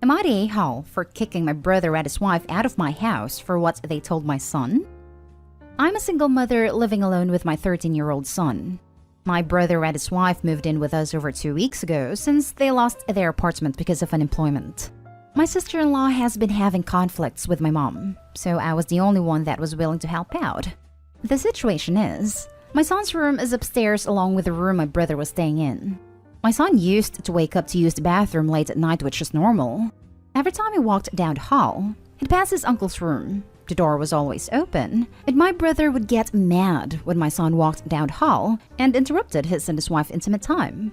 Am I the a-hole for kicking my brother and his wife out of my house for what they told my son? I'm a single mother living alone with my 13-year-old son. My brother and his wife moved in with us over 2 weeks ago since they lost their apartment because of unemployment. My sister-in-law has been having conflicts with my mom, so I was the only one that was willing to help out. The situation is, my son's room is upstairs along with the room my brother was staying in. My son used to wake up to use the bathroom late at night, which is normal. Every time he walked down the hall, he'd pass his uncle's room. The door was always open, and my brother would get mad when my son walked down the hall and interrupted his and his wife's intimate time.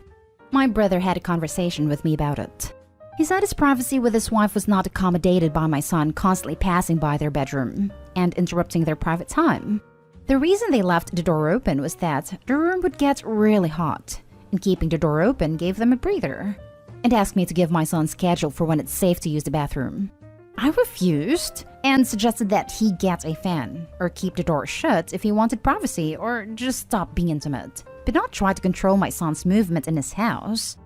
My brother had a conversation with me about it. He said his privacy with his wife was not accommodated by my son constantly passing by their bedroom and interrupting their private time. The reason they left the door open was that the room would get really hot, and keeping the door open gave them a breather, and asked me to give my son's schedule for when it's safe to use the bathroom. I refused and suggested that he get a fan or keep the door shut if he wanted privacy or just stop being intimate, but not try to control my son's movement in his house.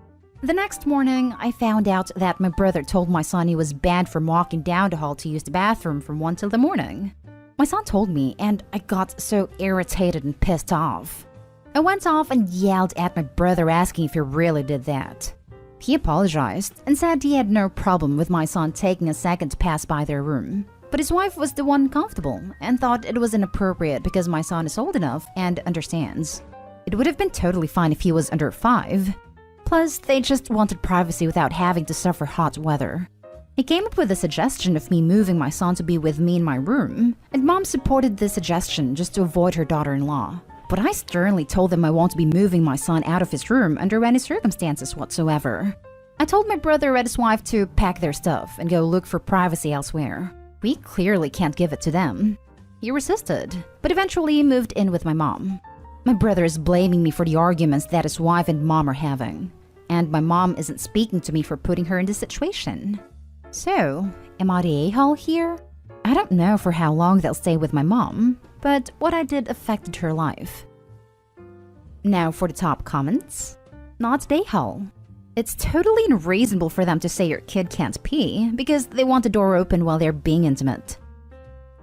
The next morning, I found out that my brother told my son he was banned from walking down the hall to use the bathroom from 1 till the morning. My son told me, and I got so irritated and pissed off. I went off and yelled at my brother asking if he really did that. He apologized and said he had no problem with my son taking a second to pass by their room. But his wife was the one uncomfortable and thought it was inappropriate because my son is old enough and understands. It would have been totally fine if he was under 5. Plus, they just wanted privacy without having to suffer hot weather. He came up with a suggestion of me moving my son to be with me in my room, and Mom supported this suggestion just to avoid her daughter-in-law. But I sternly told them I won't be moving my son out of his room under any circumstances whatsoever. I told my brother and his wife to pack their stuff and go look for privacy elsewhere. We clearly can't give it to them. He resisted, but eventually moved in with my mom. My brother is blaming me for the arguments that his wife and mom are having, and my mom isn't speaking to me for putting her in this situation. So, am I the a-hole here? I don't know for how long they'll stay with my mom, but what I did affected her life. Now for the top comments. Not the a-hole. It's totally unreasonable for them to say your kid can't pee because they want the door open while they're being intimate.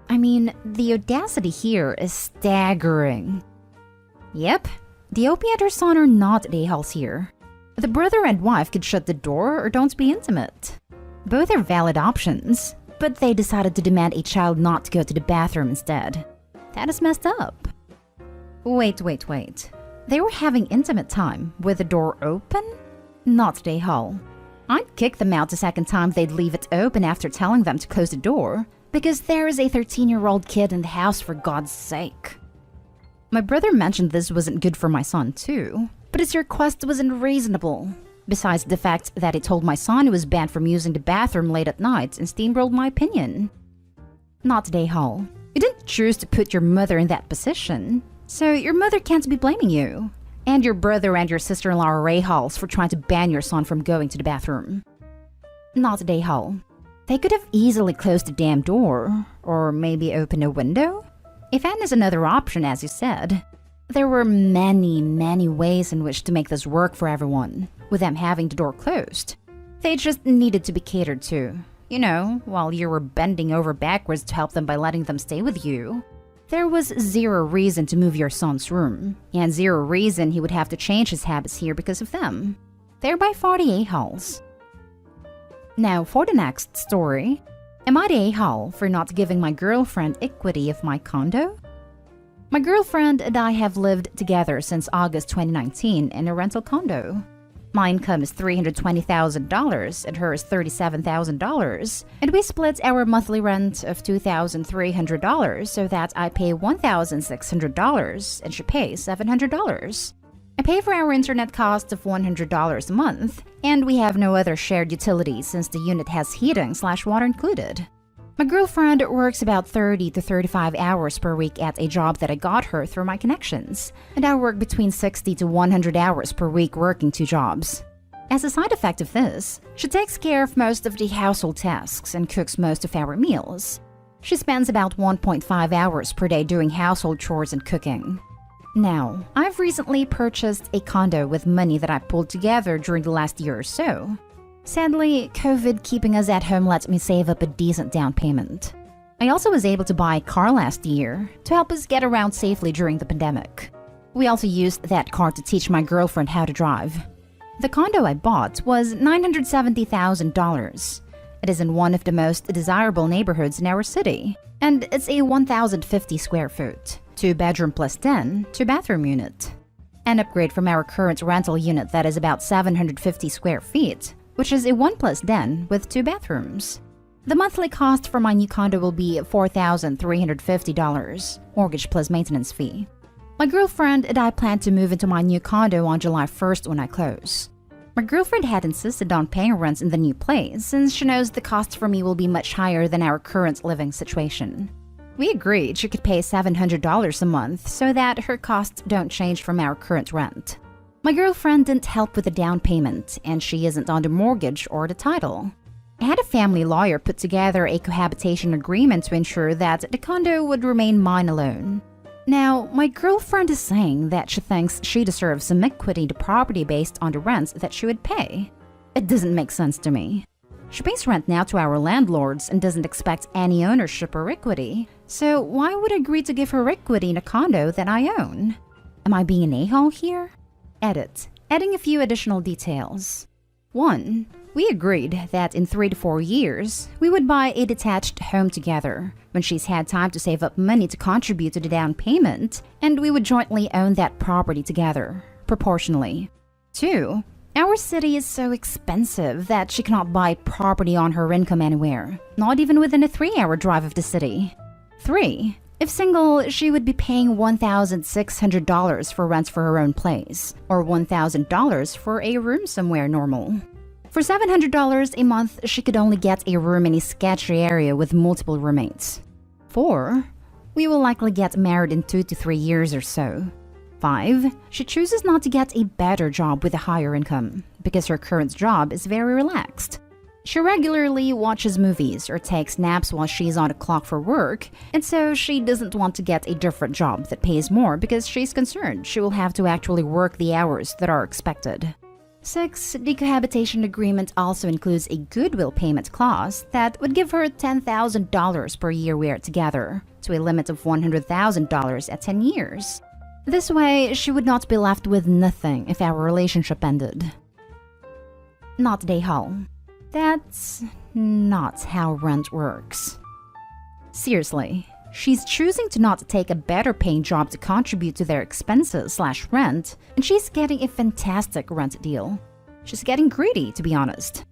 I mean, the audacity here is staggering. Yep, the OP and her son are not the a-holes here. The brother and wife could shut the door or don't be intimate. Both are valid options, but they decided to demand a child not to go to the bathroom instead. That is messed up. Wait. They were having intimate time with the door open? Not the a-hole. I'd kick them out the second time they'd leave it open after telling them to close the door, because there is a 13-year-old kid in the house for God's sake. My brother mentioned this wasn't good for my son too, but his request was unreasonable. Besides the fact that he told my son he was banned from using the bathroom late at night and steamrolled my opinion. Not the a-hole. You didn't choose to put your mother in that position, so your mother can't be blaming you. And your brother and your sister-in-law are a-holes for trying to ban your son from going to the bathroom. Not the a-hole. They could have easily closed the damn door, or maybe opened a window. A fan is another option, as you said. There were many ways in which to make this work for everyone, with them having the door closed. They just needed to be catered to, you know, while you were bending over backwards to help them by letting them stay with you. There was zero reason to move your son's room, and zero reason he would have to change his habits here because of them. They're by far the a-holes. Now for the next story. Am I the a-hole for not giving my girlfriend equity of my condo? My girlfriend and I have lived together since August 2019 in a rental condo. My income is $320,000 and hers $37,000, and we split our monthly rent of $2,300 so that I pay $1,600 and she pays $700. I pay for our internet cost of $100 a month, and we have no other shared utilities since the unit has heating/water included. My girlfriend works about 30 to 35 hours per week at a job that I got her through my connections, and I work between 60 to 100 hours per week working 2 jobs. As a side effect of this, she takes care of most of the household tasks and cooks most of our meals. She spends about 1.5 hours per day doing household chores and cooking. Now, I've recently purchased a condo with money that I pulled together during the last year or so. Sadly, COVID keeping us at home lets me save up a decent down payment. I also was able to buy a car last year to help us get around safely during the pandemic. We also used that car to teach my girlfriend how to drive. The condo I bought was $970,000. It is in one of the most desirable neighborhoods in our city, and it's a 1,050 square foot, 2-bedroom plus den, 2-bathroom unit. An upgrade from our current rental unit that is about 750 square feet, which is a 1 plus den with 2 bathrooms. The monthly cost for my new condo will be $4,350, mortgage plus maintenance fee. My girlfriend and I plan to move into my new condo on July 1st when I close. My girlfriend had insisted on paying rent in the new place since she knows the cost for me will be much higher than our current living situation. We agreed she could pay $700 a month so that her costs don't change from our current rent. My girlfriend didn't help with the down payment, and she isn't on the mortgage or the title. I had a family lawyer put together a cohabitation agreement to ensure that the condo would remain mine alone. Now, my girlfriend is saying that she thinks she deserves some equity in the property based on the rent that she would pay. It doesn't make sense to me. She pays rent now to our landlords and doesn't expect any ownership or equity, so why would I agree to give her equity in a condo that I own? Am I being an a-hole here? Edit. Adding a few additional details. 1. We agreed that in 3 to 4 years, we would buy a detached home together when she's had time to save up money to contribute to the down payment, and we would jointly own that property together, proportionally. 2. Our city is so expensive that she cannot buy property on her income anywhere, not even within a 3-hour drive of the city. 3. If single, she would be paying $1,600 for rent for her own place, or $1,000 for a room somewhere normal. For $700 a month, she could only get a room in a sketchy area with multiple roommates. 4. We will likely get married in 2 to 3 years or so. 5. She chooses not to get a better job with a higher income, because her current job is very relaxed. She regularly watches movies or takes naps while she's on the clock for work, and so she doesn't want to get a different job that pays more because she's concerned she will have to actually work the hours that are expected. 6. The cohabitation agreement also includes a goodwill payment clause that would give her $10,000 per year we are together, to a limit of $100,000 at 10 years. This way, she would not be left with nothing if our relationship ended. Not day hall. That's not how rent works. Seriously, she's choosing to not take a better paying job to contribute to their expenses/rent, and she's getting a fantastic rent deal. She's getting greedy, to be honest.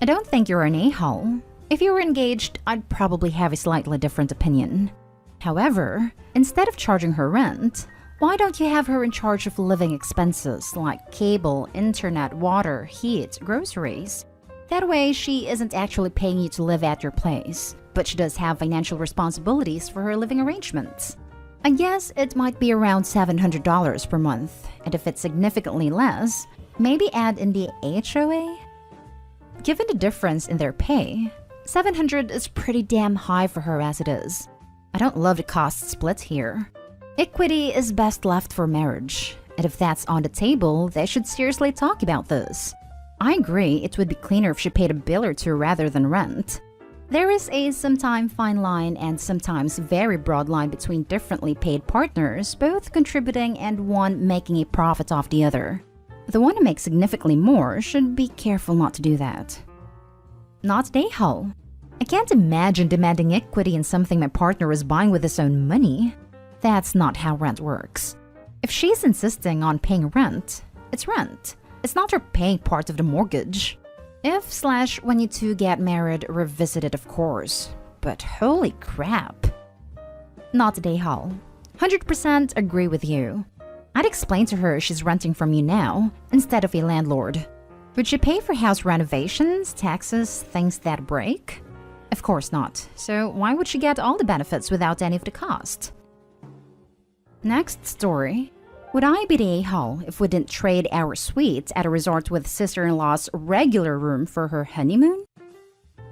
I don't think you're an a-hole. If you were engaged, I'd probably have a slightly different opinion. However, instead of charging her rent, why don't you have her in charge of living expenses like cable, internet, water, heat, groceries? That way, she isn't actually paying you to live at your place, but she does have financial responsibilities for her living arrangements. I guess it might be around $700 per month, and if it's significantly less, maybe add in the HOA? Given the difference in their pay, $700 is pretty damn high for her as it is. I don't love the cost split here. Equity is best left for marriage, and if that's on the table, they should seriously talk about this. I agree it would be cleaner if she paid a bill or two rather than rent. There is a sometimes fine line and sometimes very broad line between differently paid partners, both contributing and one making a profit off the other. The one who makes significantly more should be careful not to do that. Not day hall. I can't imagine demanding equity in something my partner is buying with his own money. That's not how rent works. If she's insisting on paying rent, it's rent. It's not her paying part of the mortgage. If/when you two get married, revisit it of course. But holy crap. Not day hall. 100% agree with you. I'd explain to her she's renting from you now, instead of a landlord. Would she pay for house renovations, taxes, things that break? Of course not. So why would she get all the benefits without any of the cost? Next story. Would I be the a-hole if we didn't trade our suite at a resort with sister-in-law's regular room for her honeymoon?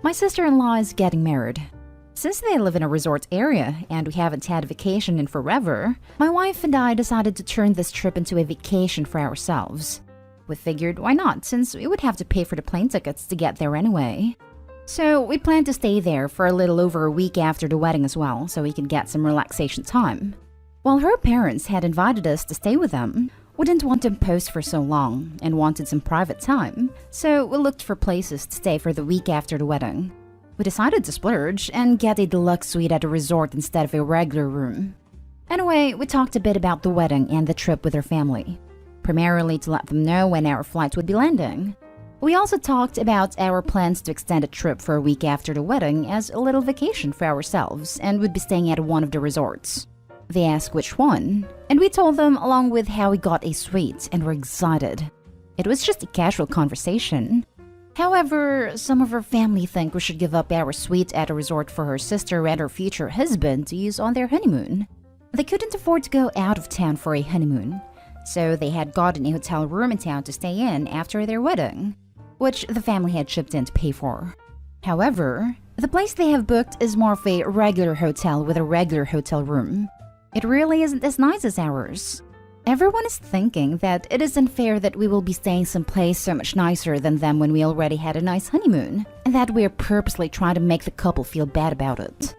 My sister-in-law is getting married. Since they live in a resort area and we haven't had a vacation in forever, my wife and I decided to turn this trip into a vacation for ourselves. We figured why not, since we would have to pay for the plane tickets to get there anyway. So we planned to stay there for a little over a week after the wedding as well, so we could get some relaxation time. While her parents had invited us to stay with them, we didn't want to impose for so long and wanted some private time, so we looked for places to stay for the week after the wedding. We decided to splurge and get a deluxe suite at a resort instead of a regular room. Anyway, we talked a bit about the wedding and the trip with her family, primarily to let them know when our flight would be landing. We also talked about our plans to extend a trip for a week after the wedding as a little vacation for ourselves and would be staying at one of the resorts. They asked which one, and we told them along with how we got a suite and were excited. It was just a casual conversation. However, some of her family think we should give up our suite at a resort for her sister and her future husband to use on their honeymoon. They couldn't afford to go out of town for a honeymoon, so they had gotten a hotel room in town to stay in after their wedding, which the family had chipped in to pay for. However, the place they have booked is more of a regular hotel with a regular hotel room. It really isn't as nice as ours. Everyone is thinking that it is unfair that we will be staying someplace so much nicer than them when we already had a nice honeymoon, and that we are purposely trying to make the couple feel bad about it.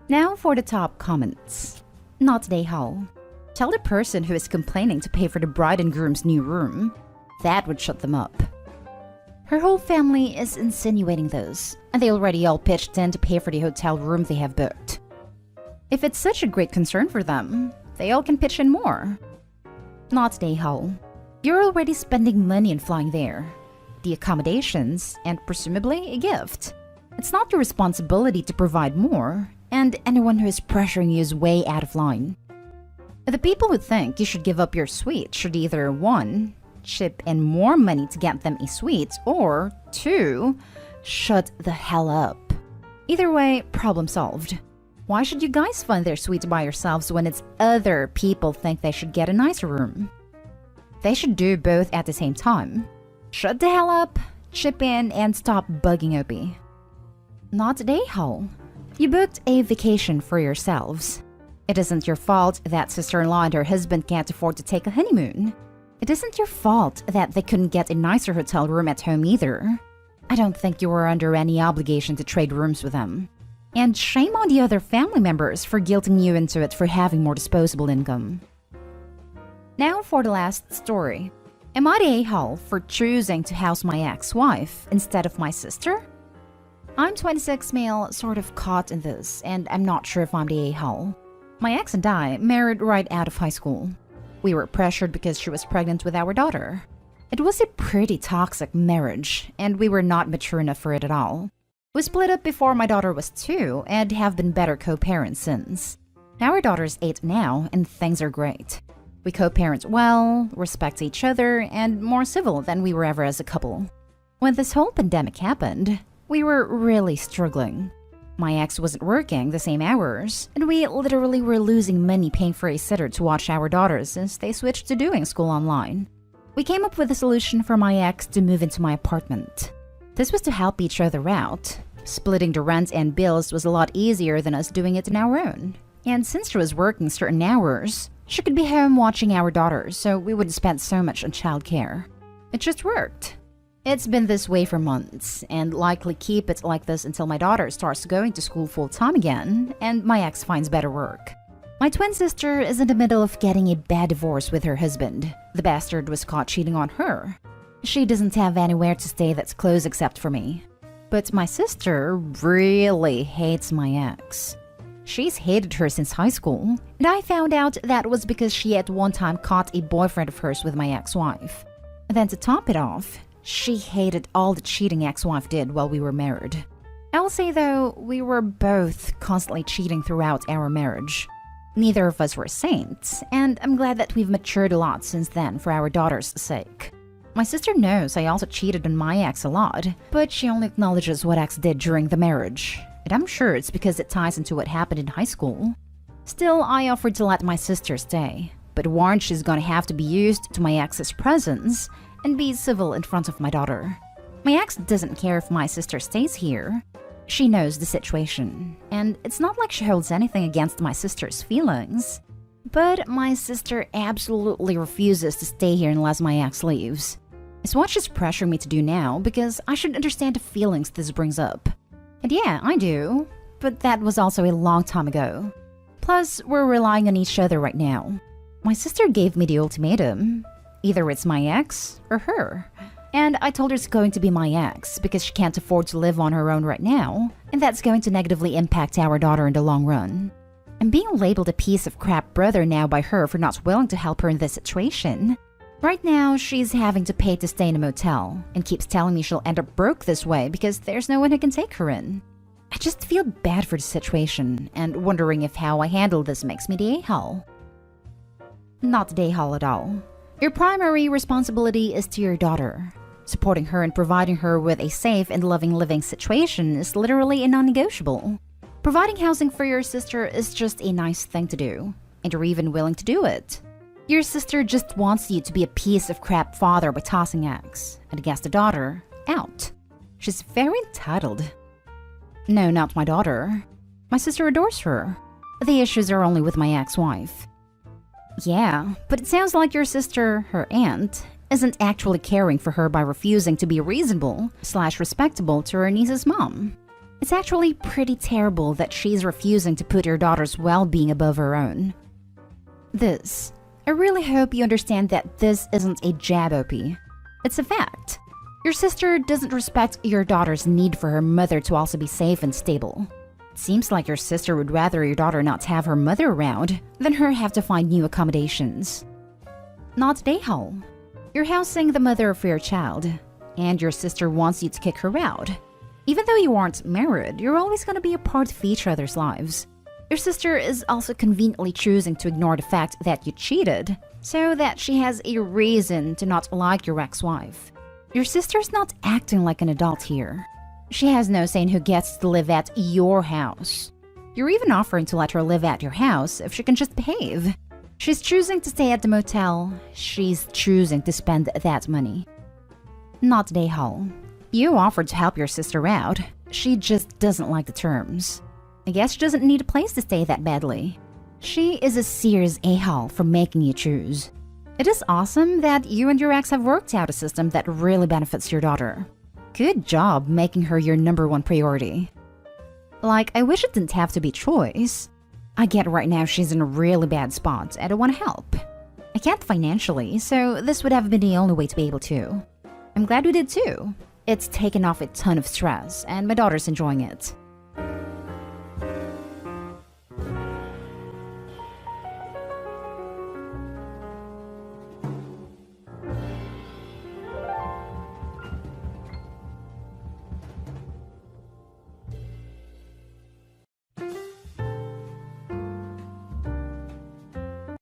Now for the top comments. Not today, Hall. Tell the person who is complaining to pay for the bride and groom's new room. That would shut them up. Her whole family is insinuating this, and they already all pitched in to pay for the hotel room they have booked. If it's such a great concern for them, they all can pitch in more. Not today, Hull. You're already spending money and flying there. The accommodations, and presumably a gift. It's not your responsibility to provide more, and anyone who is pressuring you is way out of line. The people who think you should give up your suite should either 1. Chip in more money to get them a suite, or 2. Shut the hell up. Either way, problem solved. Why should you guys fund their suites by yourselves when it's other people think they should get a nicer room? They should do both at the same time. Shut the hell up, chip in, and stop bugging Opie. Not today, Hull. You booked a vacation for yourselves. It isn't your fault that sister-in-law and her husband can't afford to take a honeymoon. It isn't your fault that they couldn't get a nicer hotel room at home either. I don't think you were under any obligation to trade rooms with them. And shame on the other family members for guilting you into it for having more disposable income. Now for the last story. Am I the a-hole for choosing to house my ex-wife instead of my sister? I'm 26 male, sort of caught in this, and I'm not sure if I'm the a-hole. My ex and I married right out of high school. We were pressured because she was pregnant with our daughter. It was a pretty toxic marriage, and we were not mature enough for it at all. We split up before my daughter was 2 and have been better co-parents since. Our daughter's 8 now, and things are great. We co-parent well, respect each other, and more civil than we were ever as a couple. When this whole pandemic happened, we were really struggling. My ex wasn't working the same hours, and we literally were losing money paying for a sitter to watch our daughters since they switched to doing school online. We came up with a solution for my ex to move into my apartment. This was to help each other out. Splitting the rent and bills was a lot easier than us doing it on our own. And since she was working certain hours, she could be home watching our daughters, so we wouldn't spend so much on childcare. It just worked. It's been this way for months, and likely keep it like this until my daughter starts going to school full-time again, and my ex finds better work. My twin sister is in the middle of getting a bad divorce with her husband. The bastard was caught cheating on her. She doesn't have anywhere to stay that's close except for me. But my sister really hates my ex. She's hated her since high school, and I found out that was because she at one time caught a boyfriend of hers with my ex-wife. Then to top it off, she hated all the cheating ex-wife did while we were married. I'll say though, we were both constantly cheating throughout our marriage. Neither of us were saints, and I'm glad that we've matured a lot since then for our daughter's sake. My sister knows I also cheated on my ex a lot, but she only acknowledges what ex did during the marriage. And I'm sure it's because it ties into what happened in high school. Still, I offered to let my sister stay, but warned she's gonna have to be used to my ex's presence and be civil in front of my daughter. My ex doesn't care if my sister stays here. She knows the situation, and it's not like she holds anything against my sister's feelings. But my sister absolutely refuses to stay here unless my ex leaves. It's what she's pressuring me to do now because I should understand the feelings this brings up. And yeah, I do. But that was also a long time ago. Plus, we're relying on each other right now. My sister gave me the ultimatum. Either it's my ex or her. And I told her it's going to be my ex because she can't afford to live on her own right now, and that's going to negatively impact our daughter in the long run. I'm being labeled a piece of crap brother now by her for not willing to help her in this situation. Right now, she's having to pay to stay in a motel and keeps telling me she'll end up broke this way because there's no one who can take her in. I just feel bad for the situation and wondering if how I handle this makes me the a-hole. Not the a-hole at all. Your primary responsibility is to your daughter. Supporting her and providing her with a safe and loving living situation is literally a non-negotiable. Providing housing for your sister is just a nice thing to do, and you're even willing to do it. Your sister just wants you to be a piece of crap father by tossing eggs, and against the daughter, out. She's very entitled. No, not my daughter. My sister adores her. The issues are only with my ex-wife. Yeah, but it sounds like your sister, her aunt, isn't actually caring for her by refusing to be reasonable/respectable to her niece's mom. It's actually pretty terrible that she's refusing to put your daughter's well-being above her own. I really hope you understand that this isn't a jab, OP. It's a fact. Your sister doesn't respect your daughter's need for her mother to also be safe and stable. It seems like your sister would rather your daughter not have her mother around than her have to find new accommodations. Not a-hole. You're housing the mother for your child, and your sister wants you to kick her out. Even though you aren't married, you're always going to be a part of each other's lives. Your sister is also conveniently choosing to ignore the fact that you cheated, so that she has a reason to not like your ex-wife. Your sister's not acting like an adult here. She has no say in who gets to live at your house. You're even offering to let her live at your house if she can just behave. She's choosing to stay at the motel. She's choosing to spend that money. Not a-hole. You offered to help your sister out. She just doesn't like the terms. I guess she doesn't need a place to stay that badly. She is a serious a-hole for making you choose. It is awesome that you and your ex have worked out a system that really benefits your daughter. Good job making her your #1 priority. Like, I wish it didn't have to be choice. I get right now she's in a really bad spot and I want to help. I can't financially, so this would have been the only way to be able to. I'm glad we did too. It's taken off a ton of stress and my daughter's enjoying it.